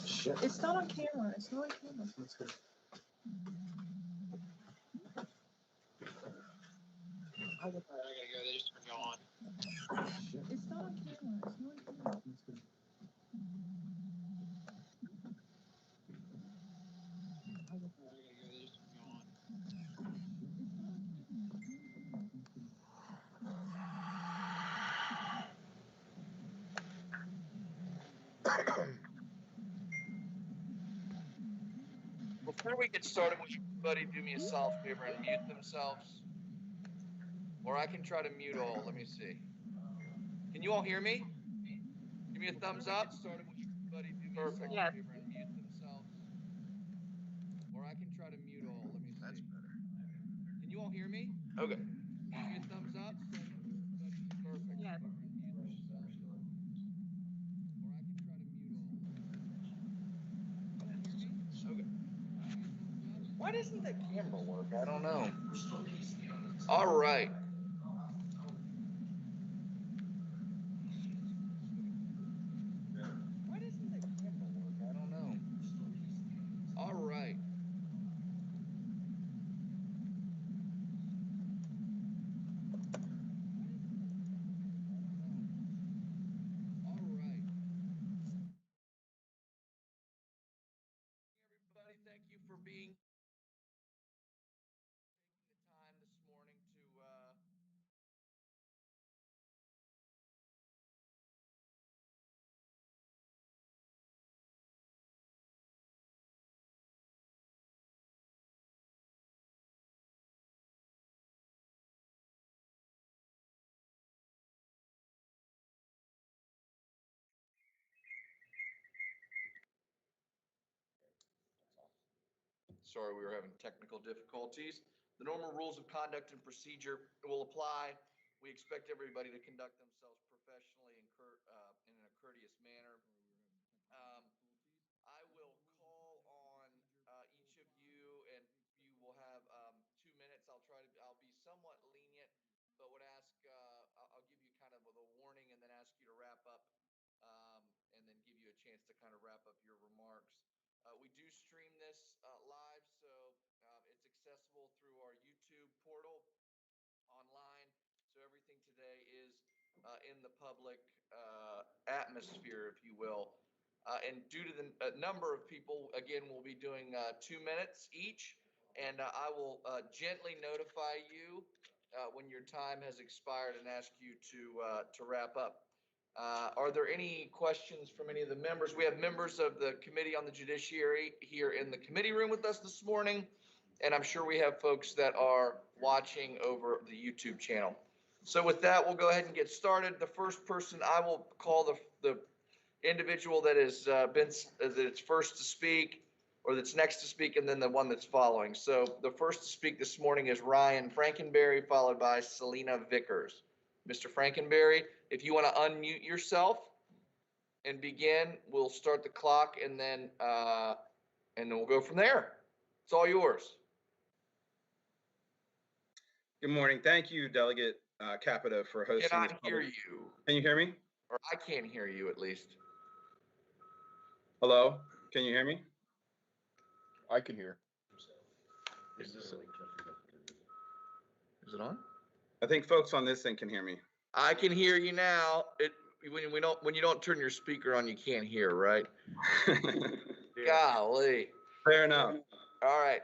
Shit. It's not on camera. It's not on camera. That's good. I gotta go. They just turned you on. Shit. It's not on camera. It's not on camera. That's good. I gotta go. They just turned you on. Before we get started, would everybody do me a solid favor and mute themselves? Or I can try to mute all. Let me see. Can you all hear me? Give me a thumbs up. Started with everybody do me a solid Yes. favor and mute themselves. Or I can try to mute all. Let me see. That's better. Can you all hear me? Okay. Give me a thumbs up. Perfect. Yes. Or I can try to mute all. Okay. Why doesn't that camera work? I don't know. All right. Why doesn't that camera work? I don't know. All right. All right. Everybody, thank you for being taking the time this morning to Sorry, we were having technical difficulties. The normal rules of conduct and procedure will apply. We expect everybody to conduct themselves professionally and in a courteous manner. I will call on each of you, and you will have 2 minutes. I'll be somewhat lenient, but would ask, I'll give you kind of the warning and then ask you to wrap up, and then give you a chance to kind of wrap up your remarks. We do stream this live, so it's accessible through our YouTube portal online. So everything today is in the public atmosphere, if you will. And due to the number of people, again, we'll be doing 2 minutes each. And I will gently notify you when your time has expired and ask you to wrap up. Are there any questions from any of the members? We have members of the Committee on the Judiciary here in the committee room with us this morning, and I'm sure we have folks that are watching over the YouTube channel. So with that, we'll go ahead and get started. The first person I will call the individual that is that's first to speak, or that's next to speak, and then the one that's following. So the first to speak this morning is Ryan Frankenberry, followed by Selena Vickers. Mr. Frankenberry, if you want to unmute yourself and begin, we'll start the clock, and then we'll go from there. It's all yours. Good morning. Thank you, Delegate Capito, for hosting. Cannot hear you. Can you hear me? Or I can't hear you, at least. Hello? Can you hear me? I can hear. Is it on? I think folks on this end can hear me. I can hear you now. When you don't turn your speaker on, you can't hear, right? Golly. Fair enough. All right.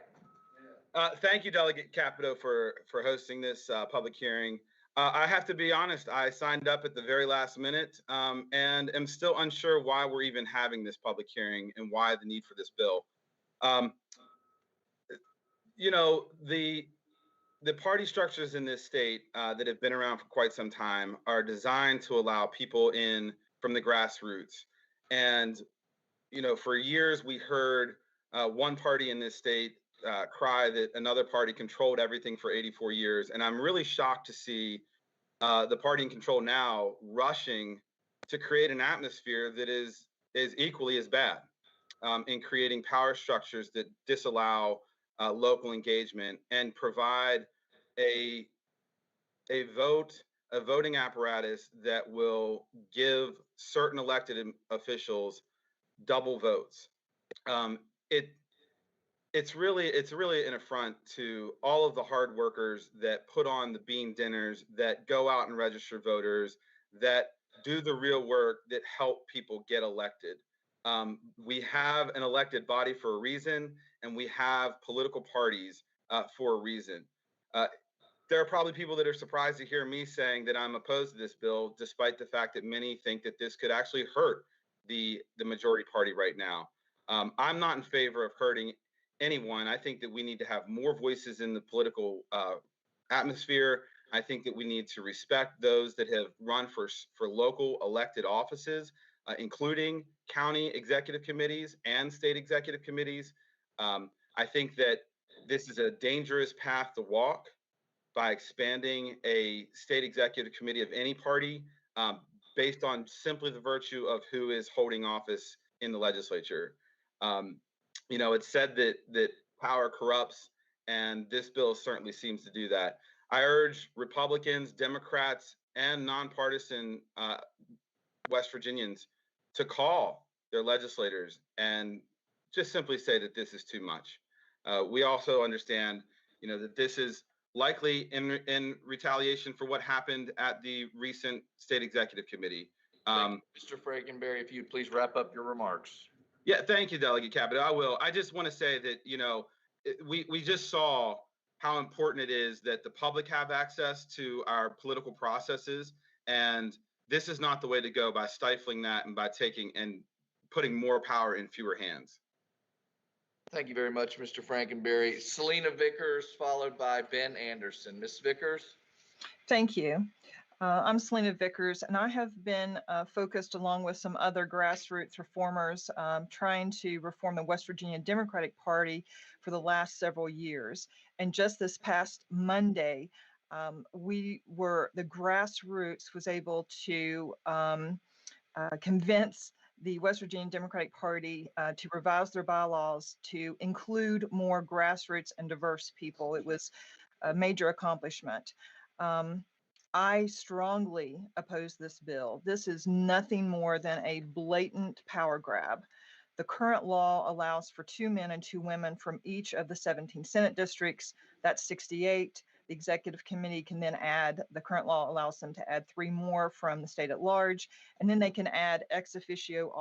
Thank you, Delegate Capito, for hosting this public hearing. I have to be honest, I signed up at the very last minute and am still unsure why we're even having this public hearing and why the need for this bill. You know, the party structures in this state that have been around for quite some time are designed to allow people in from the grassroots. And, you know, for years we heard one party in this state cry that another party controlled everything for 84 years. And I'm really shocked to see the party in control now rushing to create an atmosphere that is equally as bad. in creating power structures that disallow local engagement and provide a a voting apparatus that will give certain elected officials double votes. Um, it it's really an affront to all of the hard workers that put on the bean dinners, that go out and register voters, that do the real work, that help people get elected. We have an elected body for a reason, and we have political parties for a reason. Uh, there are probably people that are surprised to hear me saying that I'm opposed to this bill, despite the fact that many think that this could actually hurt the majority party right now. I'm not in favor of hurting anyone. I think that we need to have more voices in the political atmosphere. I think that we need to respect those that have run for local elected offices, including county executive committees and state executive committees. I think that this is a dangerous path to walk by expanding a state executive committee of any party um, based on simply the virtue of who is holding office in the legislature. Um, it's said that power corrupts, and this bill certainly seems to do that. I urge Republicans, Democrats, and nonpartisan West Virginians to call their legislators and just simply say that this is too much. We also understand, that this is likely in retaliation for what happened at the recent state executive committee. Thank you, Mr. Frankenberry, if you'd please wrap up your remarks. Yeah, thank you, Delegate Capito. I will. I just want to say that, we just saw how important it is that the public have access to our political processes. And this is not the way to go by stifling that and by taking and putting more power in fewer hands. Thank you very much, Mr. Frankenberry. Selena Vickers, followed by Ben Anderson. Ms. Vickers? Thank you. I'm Selena Vickers, and I have been focused along with some other grassroots reformers trying to reform the West Virginia Democratic Party for the last several years. And just this past Monday, the grassroots was able to convince the West Virginia Democratic Party to revise their bylaws to include more grassroots and diverse people. It was a major accomplishment. I strongly oppose this bill. This is nothing more than a blatant power grab. The current law allows for 2 men and 2 women from each of the 17 Senate districts. That's 68. The executive committee can then the current law allows them to add 3 more from the state at large, and then they can add ex officio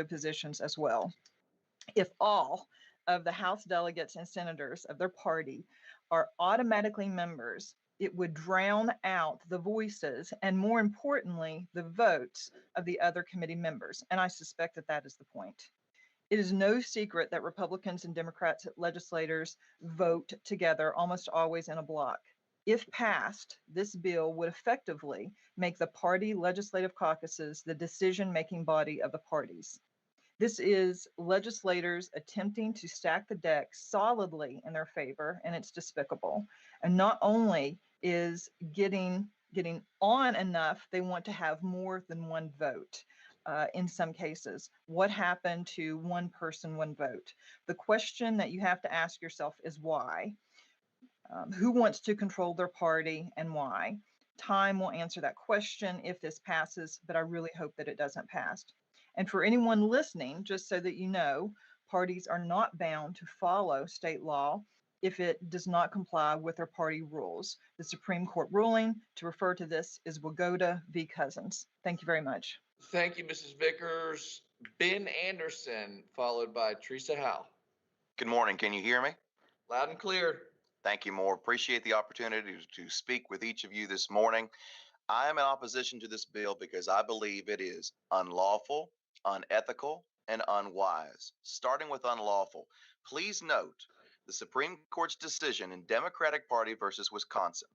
positions as well. If all of the House delegates and senators of their party are automatically members, it would drown out the voices and, more importantly, the votes of the other committee members. And I suspect that that is the point. It is no secret that Republicans and Democrats legislators vote together almost always in a block. If passed, this bill would effectively make the party legislative caucuses the decision-making body of the parties. This is legislators attempting to stack the deck solidly in their favor, and it's despicable. And not only is getting on enough, they want to have more than one vote. In some cases, what happened to one person, one vote? The question that you have to ask yourself is why? Who wants to control their party and why? Time will answer that question if this passes, but I really hope that it doesn't pass. And for anyone listening, just so that you know, parties are not bound to follow state law if it does not comply with their party rules. The Supreme Court ruling to refer to this is Wagoda v. Cousins. Thank you very much. Thank you, Mrs. Vickers. Ben Anderson, followed by Teresa Howe. Good morning. Can you hear me? Loud and clear. Thank you, Moore. Appreciate the opportunity to speak with each of you this morning. I am in opposition to this bill because I believe it is unlawful, unethical, and unwise. Starting with unlawful, please note the Supreme Court's decision in Democratic Party versus Wisconsin,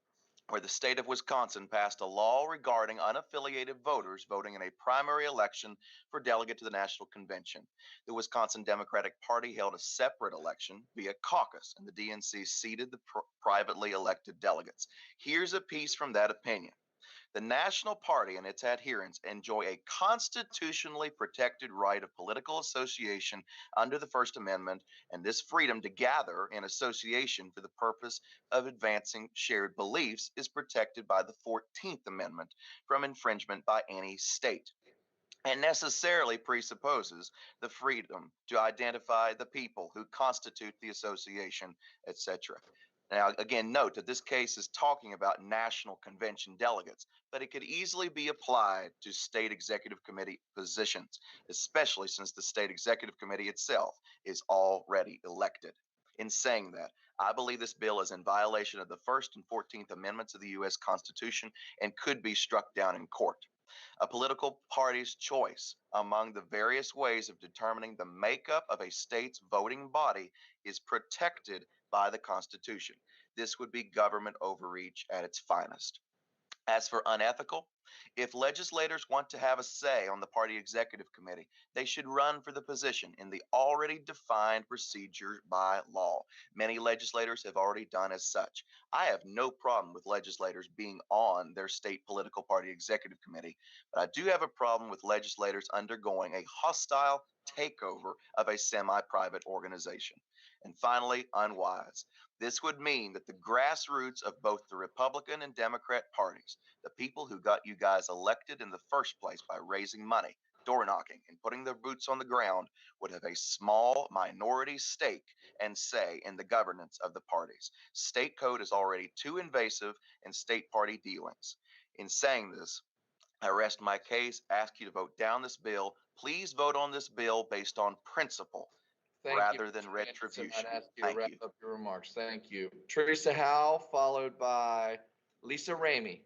where the state of Wisconsin passed a law regarding unaffiliated voters voting in a primary election for delegate to the National Convention. The Wisconsin Democratic Party held a separate election via caucus, and the DNC seated the privately elected delegates. Here's a piece from that opinion. The National Party and its adherents enjoy a constitutionally protected right of political association under the First Amendment, and this freedom to gather in association for the purpose of advancing shared beliefs is protected by the 14th Amendment from infringement by any state, and necessarily presupposes the freedom to identify the people who constitute the association, etc. Now, again, note that this case is talking about national convention delegates, but it could easily be applied to state executive committee positions, especially since the state executive committee itself is already elected. In saying that, I believe this bill is in violation of the First and 14th Amendments of the U.S. Constitution and could be struck down in court. A political party's choice among the various ways of determining the makeup of a state's voting body is protected by the Constitution. This would be government overreach at its finest. As for unethical, if legislators want to have a say on the party executive committee, they should run for the position in the already defined procedure by law. Many legislators have already done as such. I have no problem with legislators being on their state political party executive committee, but I do have a problem with legislators undergoing a hostile takeover of a semi-private organization. And finally, unwise. This would mean that the grassroots of both the Republican and Democrat parties, the people who got you guys elected in the first place by raising money, door knocking, and putting their boots on the ground, would have a small minority stake and say in the governance of the parties. State code is already too invasive in state party dealings. In saying this, I rest my case, ask you to vote down this bill. Please vote on this bill based on principle Thank rather you, than Mr. Anderson. retribution. I'd ask you to Thank wrap you. up your remarks. Thank you. Teresa Howe, followed by Lisa Ramey.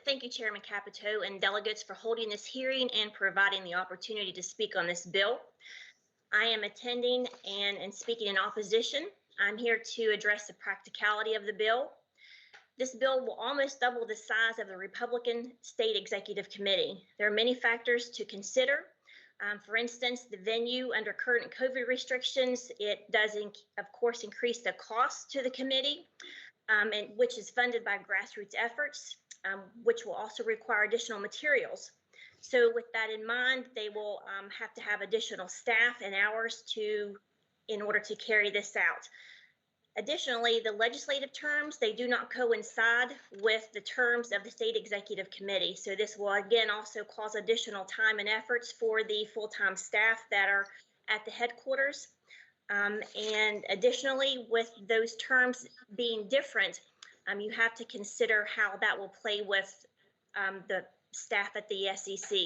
Thank you, Chairman Capito and delegates for holding this hearing and providing the opportunity to speak on this bill. I am attending and speaking in opposition. I'm here to address the practicality of the bill. This bill will almost double the size of the Republican State Executive Committee. There are many factors to consider. For instance, the venue under current COVID restrictions, it does, of course, increase the cost to the committee, and which is funded by grassroots efforts, which will also require additional materials. So with that in mind, they will have to have additional staff and hours in order to carry this out. Additionally, the legislative terms, they do not coincide with the terms of the State Executive Committee. So this will again also cause additional time and efforts for the full-time staff that are at the headquarters. And additionally, with those terms being different, you have to consider how that will play with the staff at the SEC.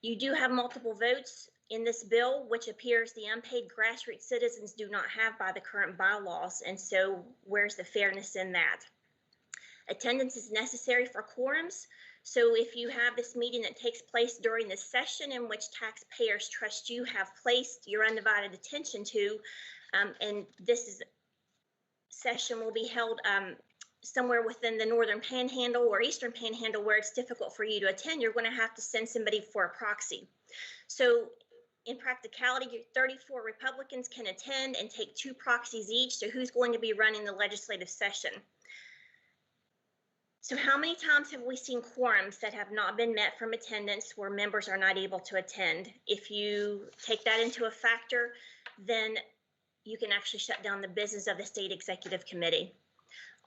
You do have multiple votes in this bill, which appears the unpaid grassroots citizens do not have by the current bylaws. And so where's the fairness in that? Attendance is necessary for quorums. So if you have this meeting that takes place during the session in which taxpayers trust you have placed your undivided attention to, and this session will be held somewhere within the Northern Panhandle or Eastern Panhandle where it's difficult for you to attend, you're going to have to send somebody for a proxy. So in practicality, 34 Republicans can attend and take 2 proxies each. So who's going to be running the legislative session? So how many times have we seen quorums that have not been met from attendance where members are not able to attend? If you take that into a factor, then you can actually shut down the business of the State Executive Committee.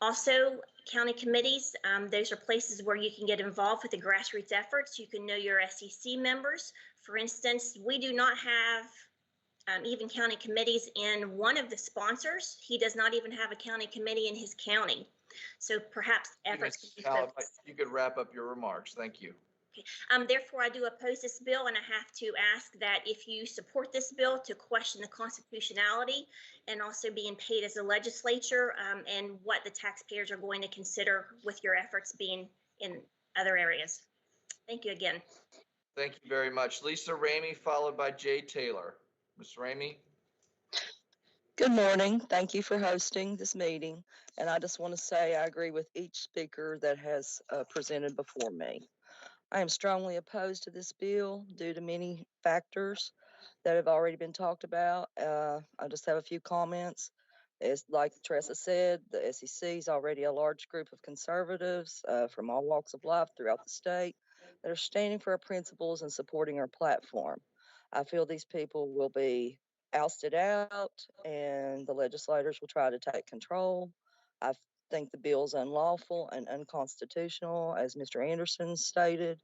Also, county committees, those are places where you can get involved with the grassroots efforts. You can know your SEC members. For instance, we do not have even county committees in one of the sponsors. He does not even have a county committee in his county. So perhaps efforts can be focused. You could wrap up your remarks. Thank you. Okay. Therefore, I do oppose this bill, and I have to ask that if you support this bill, to question the constitutionality and also being paid as a legislature, and what the taxpayers are going to consider with your efforts being in other areas. Thank you again. Thank you very much. Lisa Ramey, followed by Jay Taylor. Ms. Ramey? Good morning. Thank you for hosting this meeting. And I just want to say I agree with each speaker that has presented before me. I am strongly opposed to this bill due to many factors that have already been talked about. I just have a few comments. It's like Tressa said, the SEC is already a large group of conservatives from all walks of life throughout the state that are standing for our principles and supporting our platform. I feel these people will be ousted out and the legislators will try to take control. I think the bill is unlawful and unconstitutional, as Mr. Anderson stated.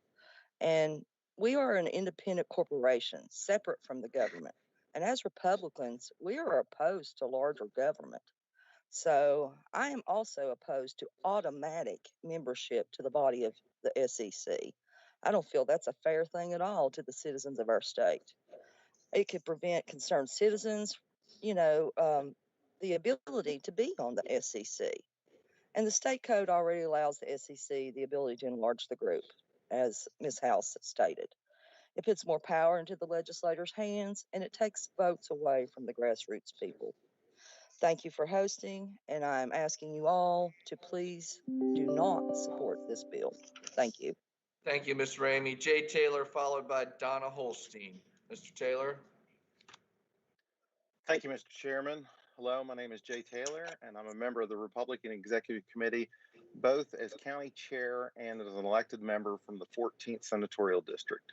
And we are an independent corporation separate from the government. And as Republicans, we are opposed to larger government. So I am also opposed to automatic membership to the body of the SEC. I don't feel that's a fair thing at all to the citizens of our state. It could prevent concerned citizens, the ability to be on the SEC. And the state code already allows the SEC the ability to enlarge the group, as Ms. House stated. It puts more power into the legislators' hands and it takes votes away from the grassroots people. Thank you for hosting, and I'm asking you all to please do not support this bill. Thank you. Thank you, Ms. Ramey. Jay Taylor, followed by Donna Holstein. Mr. Taylor? Thank you, Mr. Chairman. Hello, my name is Jay Taylor, and I'm a member of the Republican Executive Committee, both as county chair and as an elected member from the 14th Senatorial District.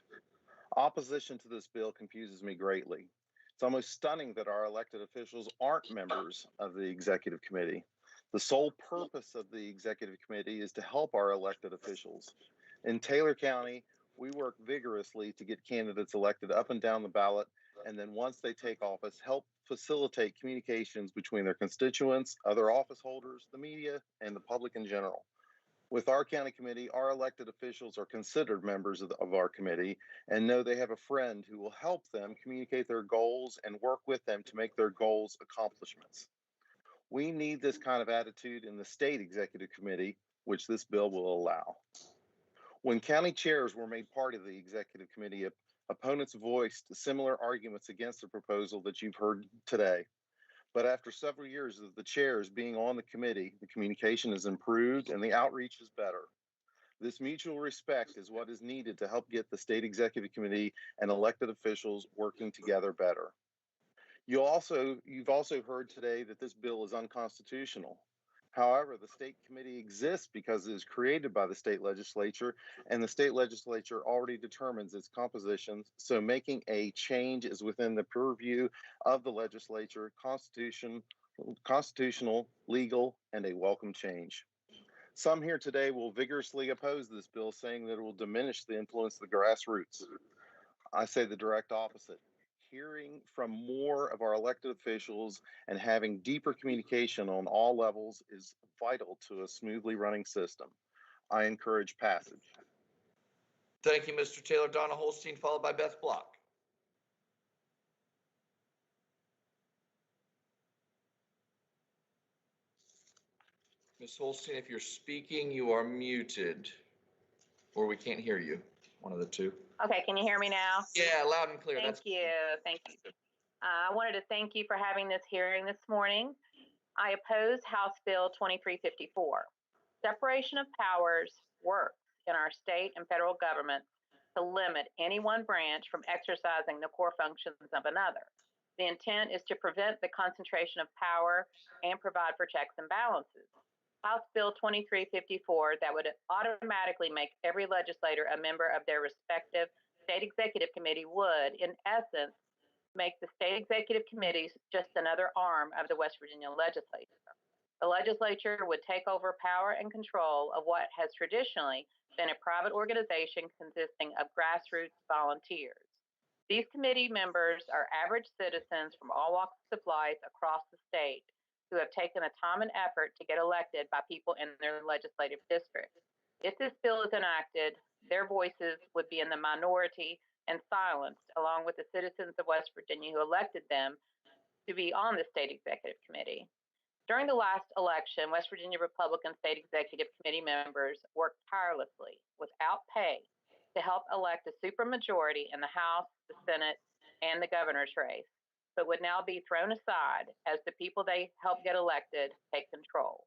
Opposition to this bill confuses me greatly. It's almost stunning that our elected officials aren't members of the Executive Committee. The sole purpose of the Executive Committee is to help our elected officials. In Taylor County, we work vigorously to get candidates elected up and down the ballot, and then once they take office, help facilitate communications between their constituents, other office holders, the media, and the public in general. With our county committee, our elected officials are considered members of our committee and know they have a friend who will help them communicate their goals and work with them to make their goals accomplishments. We need this kind of attitude in the state executive committee, which this bill will allow. When county chairs were made part of the executive committee, opponents voiced similar arguments against the proposal that you've heard today. But after several years of the chairs being on the committee, the communication has improved and the outreach is better. This mutual respect is what is needed to help get the state executive committee and elected officials working together better. You've also heard today that this bill is unconstitutional. However, the state committee exists because it is created by the state legislature, and the state legislature already determines its composition, so making a change is within the purview of the legislature, constitutional, legal, and a welcome change. Some here today will vigorously oppose this bill, saying that it will diminish the influence of the grassroots. I say the direct opposite. Hearing from more of our elected officials and having deeper communication on all levels is vital to a smoothly running system. I encourage passage. Thank you, Mr. Taylor. Donna Holstein, followed by Beth Block. Ms. Holstein, if you're speaking, you are muted, or we can't hear you. One of the two. Okay, can you hear me now? Yeah, loud and clear. Thank you. I wanted to thank you for having this hearing this morning. I oppose House Bill 2354. Separation of powers works in our state and federal governments to limit any one branch from exercising the core functions of another. The intent is to prevent the concentration of power and provide for checks and balances. House Bill 2354 that would automatically make every legislator a member of their respective state executive committee would, in essence, make the state executive committees just another arm of the West Virginia legislature. The legislature would take over power and control of what has traditionally been a private organization consisting of grassroots volunteers. These committee members are average citizens from all walks of life across the state who have taken the time and effort to get elected by people in their legislative districts. If this bill is enacted, their voices would be in the minority and silenced, along with the citizens of West Virginia who elected them to be on the state executive committee. During the last election, West Virginia Republican State Executive Committee members worked tirelessly without pay to help elect a supermajority in the House, the Senate, and the governor's race, but would now be thrown aside as the people they helped get elected take control.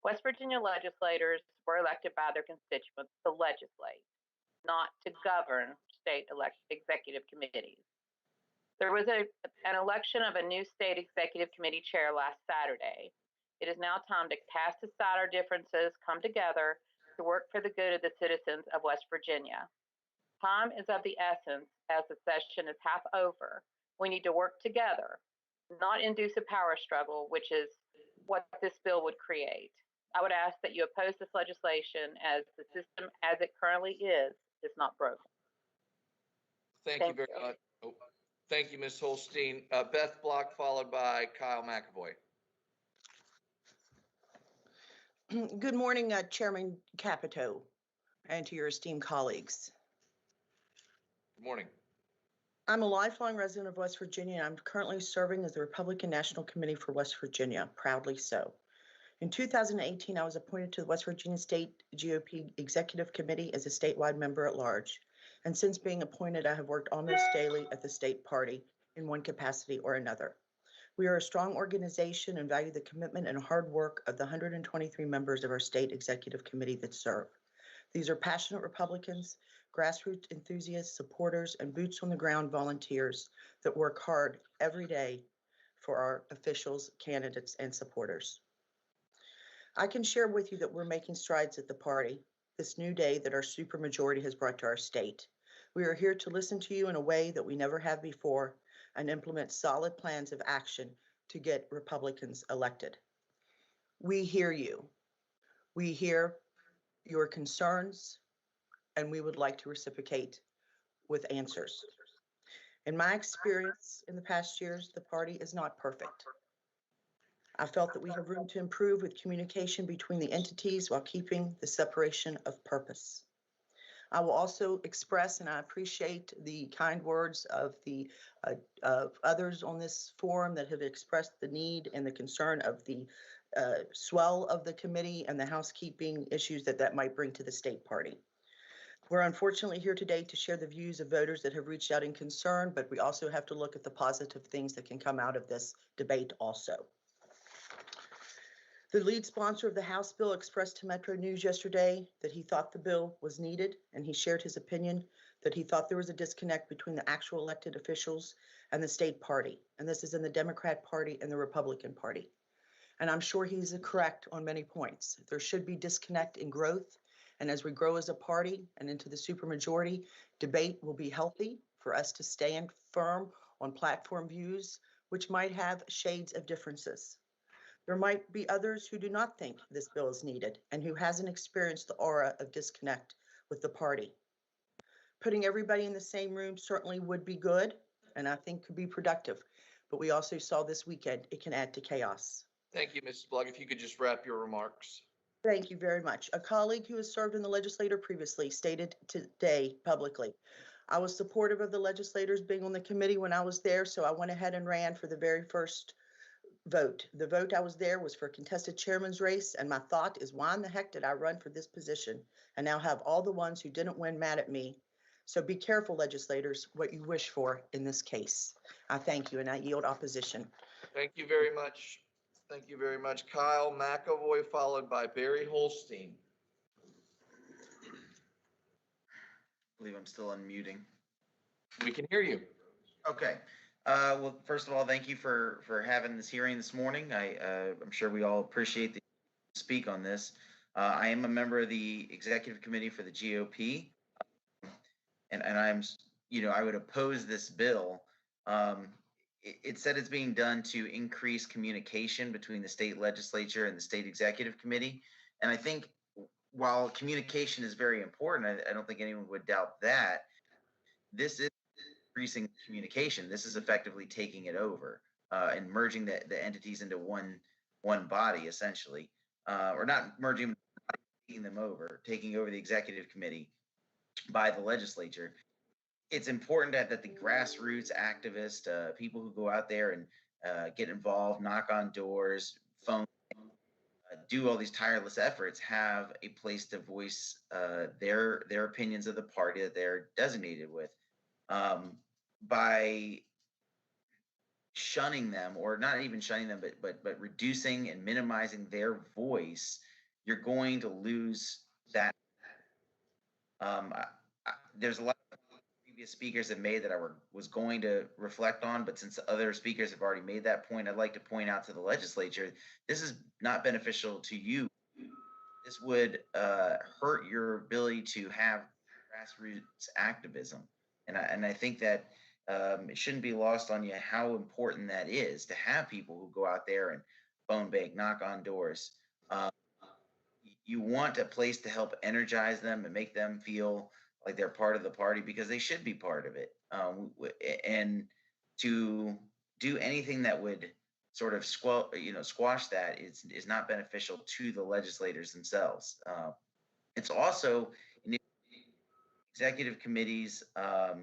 West Virginia legislators were elected by their constituents to legislate, not to govern state executive committees. There was an election of a new state executive committee chair last Saturday. It is now time to cast aside our differences, come together to work for the good of the citizens of West Virginia. Time is of the essence as the session is half over. We need to work together, not induce a power struggle, which is what this bill would create. I would ask that you oppose this legislation as the system as it currently is not broken. Thank you very much. Oh, thank you, Ms. Holstein. Beth Block, followed by Kyle McAvoy. Good morning, Chairman Capito, and to your esteemed colleagues. Good morning. I'm a lifelong resident of West Virginia, and I'm currently serving as the Republican National Committee for West Virginia, proudly so. In 2018, I was appointed to the West Virginia State GOP Executive Committee as a statewide member at large. And since being appointed, I have worked almost daily at the state party in one capacity or another. We are a strong organization and value the commitment and hard work of the 123 members of our state executive committee that serve. These are passionate Republicans, grassroots enthusiasts, supporters, and boots on the ground volunteers that work hard every day for our officials, candidates, and supporters. I can share with you that we're making strides at the party, this new day that our supermajority has brought to our state. We are here to listen to you in a way that we never have before and implement solid plans of action to get Republicans elected. We hear you. We hear your concerns, and we would like to reciprocate with answers. In my experience in the past years, the party is not perfect. I felt that we have room to improve with communication between the entities while keeping the separation of purpose. I will also express, and I appreciate the kind words of others on this forum that have expressed the need and the concern of the swell of the committee and the housekeeping issues that might bring to the state party. We're unfortunately here today to share the views of voters that have reached out in concern, but we also have to look at the positive things that can come out of this debate also. The lead sponsor of the House bill expressed to Metro News yesterday that he thought the bill was needed, and he shared his opinion that he thought there was a disconnect between the actual elected officials and the state party. And this is in the Democrat Party and the Republican Party. And I'm sure he's correct on many points. There should be disconnect in growth. And as we grow as a party and into the supermajority, debate will be healthy for us to stand firm on platform views, which might have shades of differences. There might be others who do not think this bill is needed and who hasn't experienced the aura of disconnect with the party. Putting everybody in the same room certainly would be good and I think could be productive. But we also saw this weekend it can add to chaos. Thank you, Mrs. Block. If you could just wrap your remarks. Thank you very much. A colleague who has served in the legislature previously stated today publicly, I was supportive of the legislators being on the committee when I was there, so I went ahead and ran for the very first vote. The vote I was there was for a contested chairman's race, and my thought is, why in the heck did I run for this position and now have all the ones who didn't win mad at me? So be careful, legislators, what you wish for in this case. I thank you, and I yield opposition. Thank you very much. Thank you very much. Kyle McAvoy, followed by Barry Holstein. I believe I'm still unmuting. We can hear you. Okay. Well, first of all, thank you for having this hearing this morning. I'm sure we all appreciate the speak on this. I am a member of the executive committee for the GOP, and I'm, I would oppose this bill. It said it's being done to increase communication between the state legislature and the state executive committee, and I think while communication is very important, I don't think anyone would doubt that. This is increasing communication. This is effectively taking it over and merging the entities into one body, essentially, or not merging them, taking them over, taking over the executive committee by the legislature. It's important that the grassroots activists, people who go out there and get involved, knock on doors, phone, do all these tireless efforts, have a place to voice their opinions of the party that they're designated with. By shunning them, or not even shunning them, but reducing and minimizing their voice, you're going to lose that. There's a lot of previous speakers have made that was going to reflect on, but since other speakers have already made that point, I'd like to point out to the legislature, this is not beneficial to you. This would hurt your ability to have grassroots activism. And I think that it shouldn't be lost on you how important that is to have people who go out there and phone bank, knock on doors. You want a place to help energize them and make them feel like they're part of the party, because they should be part of it. And to do anything that would sort of squash that is not beneficial to the legislators themselves. It's also in executive committees hard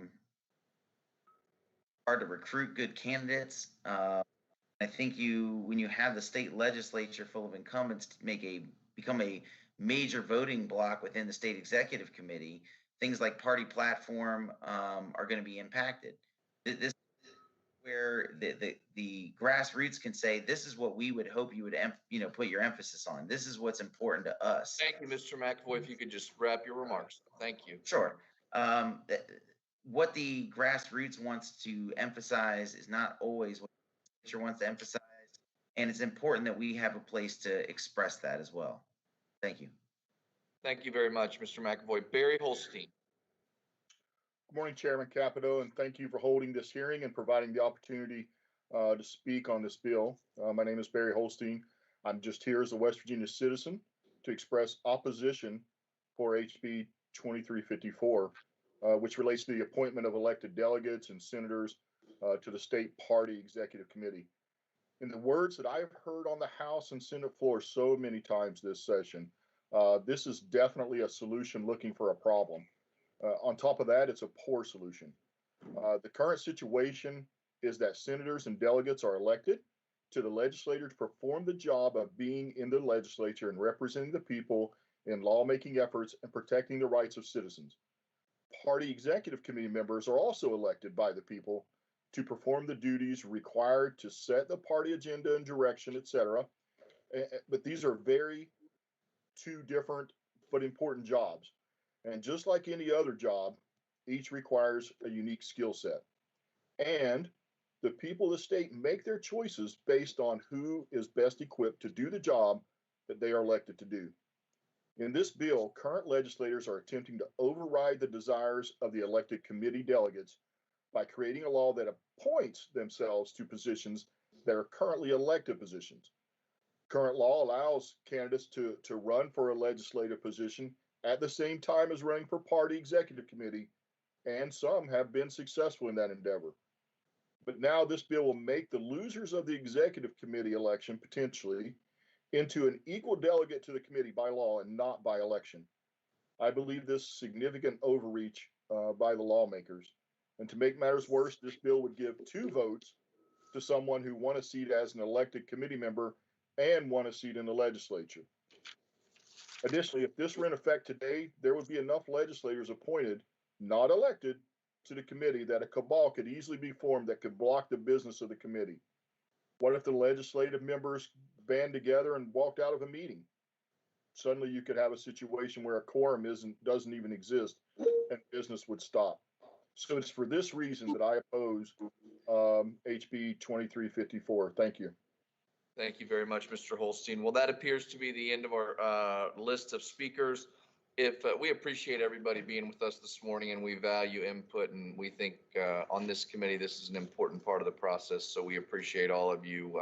to recruit good candidates. I think when you have the state legislature full of incumbents become a major voting block within the state executive committee, things like party platform are going to be impacted. This is where the grassroots can say, this is what we would hope you would put your emphasis on. This is what's important to us. Thank you, Mr. McAvoy. If you could just wrap your remarks. Thank you. Sure. What the grassroots wants to emphasize is not always what the legislature wants to emphasize. And it's important that we have a place to express that as well. Thank you. Thank you very much, Mr. McAvoy. Barry Holstein. Good morning, Chairman Capito, and thank you for holding this hearing and providing the opportunity to speak on this bill. My name is Barry Holstein. I'm just here as a West Virginia citizen to express opposition for HB 2354, which relates to the appointment of elected delegates and senators to the state party executive committee. In the words that I have heard on the House and Senate floor so many times this session, this is definitely a solution looking for a problem. On top of that, it's a poor solution. The current situation is that senators and delegates are elected to the legislature to perform the job of being in the legislature and representing the people in lawmaking efforts and protecting the rights of citizens. Party executive committee members are also elected by the people to perform the duties required to set the party agenda and direction, etc. But these are two different but important jobs. And just like any other job, each requires a unique skill set. And the people of the state make their choices based on who is best equipped to do the job that they are elected to do. In this bill, current legislators are attempting to override the desires of the elected committee delegates by creating a law that appoints themselves to positions that are currently elected positions. Current law allows candidates to run for a legislative position at the same time as running for party executive committee, and some have been successful in that endeavor. But now this bill will make the losers of the executive committee election potentially into an equal delegate to the committee by law and not by election. I believe this significant overreach by the lawmakers. And to make matters worse, this bill would give 2 votes to someone who won a seat as an elected committee member and won a seat in the legislature. Additionally, if this were in effect today, there would be enough legislators appointed, not elected, to the committee that a cabal could easily be formed that could block the business of the committee. What if the legislative members band together and walked out of a meeting? Suddenly you could have a situation where a quorum doesn't even exist and business would stop. So it's for this reason that I oppose HB 2354. Thank you. Thank you very much, Mr. Holstein. Well, that appears to be the end of our list of speakers. If we appreciate everybody being with us this morning, and we value input, and we think on this committee this is an important part of the process. So we appreciate all of you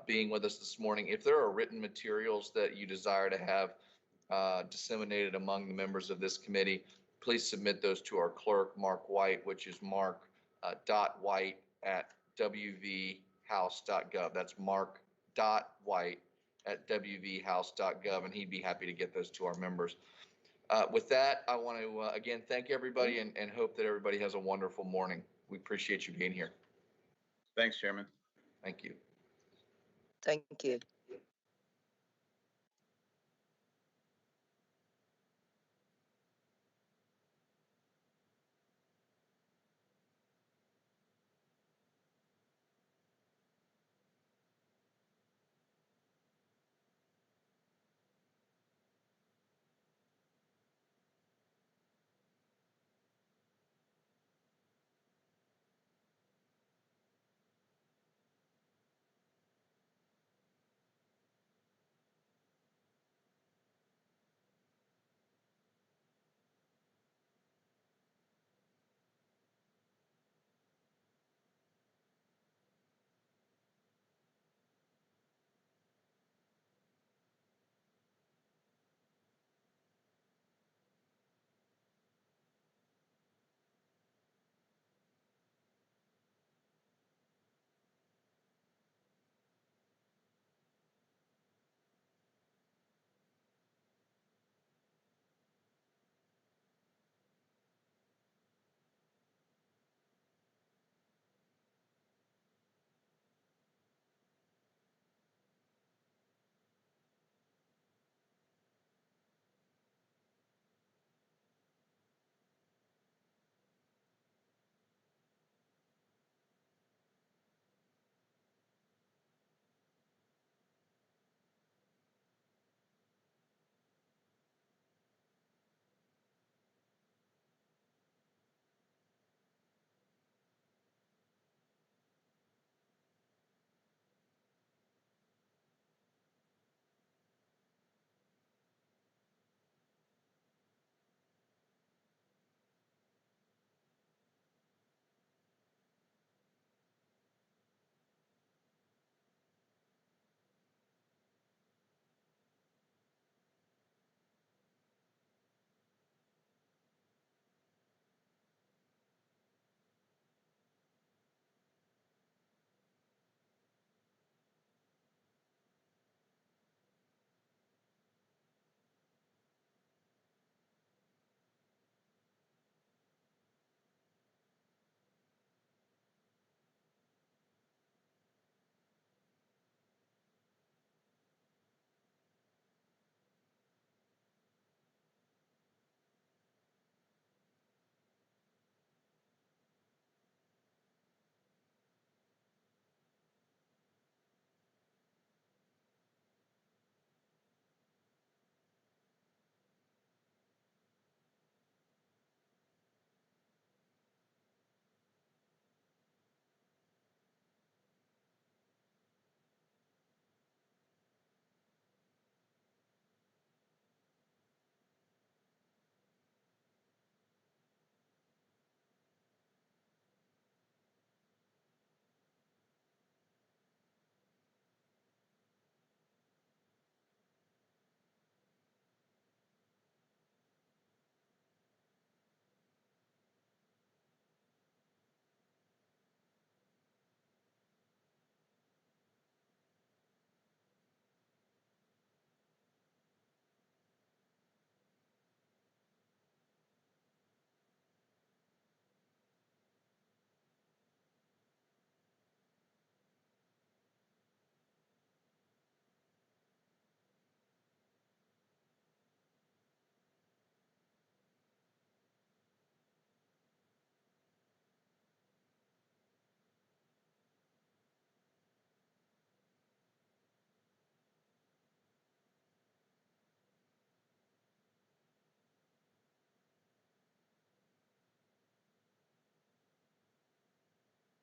being with us this morning. If there are written materials that you desire to have disseminated among the members of this committee, please submit those to our clerk, Mark White, which is mark.white@wvhouse.gov. That's mark.white@wvhouse.gov, and he'd be happy to get those to our members. With that, I want to again thank everybody and hope that everybody has a wonderful morning. We appreciate you being here. Thanks, Chairman. Thank you. Thank you.